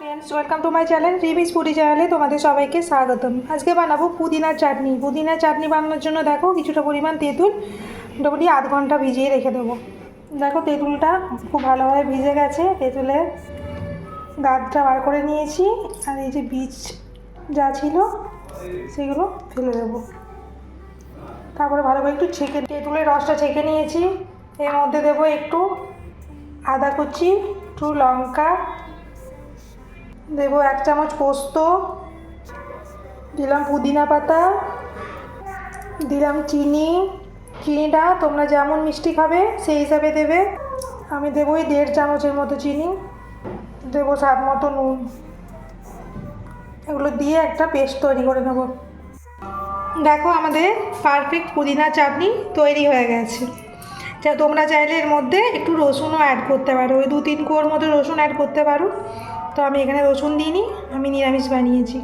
Friends, welcome to my channel Revis Foodie চ্যানেলে তোমাদের সবাইকে স্বাগতম। আজকে বানাবো পুদিনার চাটনি। পুদিনার চাটনি বানানোর জন্য দেখো কিছুটা পরিমাণ তেঁতুল মোটামুটি আধ ঘন্টা ভিজিয়ে রেখে দেবো। দেখো তেঁতুলটা খুব ভালোভাবে ভিজে গেছে। তেঁতুলের গাছটা বার করে নিয়েছি, আর এই যে বীজ যা ছিল সেগুলো ফেলে দেবো। তারপরে ভালো করে একটু ছেঁকে তেঁতুলের রসটা ছেঁকে নিয়েছি। এর মধ্যে দেবো একটু আদা কুচি, একটু লঙ্কা, দেবো 1 চামচ পোস্ত, দিলাম পুদিনা পাতা, দিলাম চিনি। চিনিটা তোমরা যেমন মিষ্টি খাবে সেই হিসাবে দেবে। আমি দেবো ওই 1.5 চামচের মতো চিনি, দেবো স্বাদ মতো নুন। এগুলো দিয়ে একটা পেস্ট তৈরি করে নেব। দেখো আমাদের পারফেক্ট পুদিনা চাটনি তৈরি হয়ে গেছে। তোমরা চাইলে এর মধ্যে একটু রসুনও অ্যাড করতে পারো, ওই 2-3 কোয়ার মতো রসুন অ্যাড করতে পারো। তো আমি এখানে রসুন দিইনি, আমি নিরামিষ বানিয়েছি।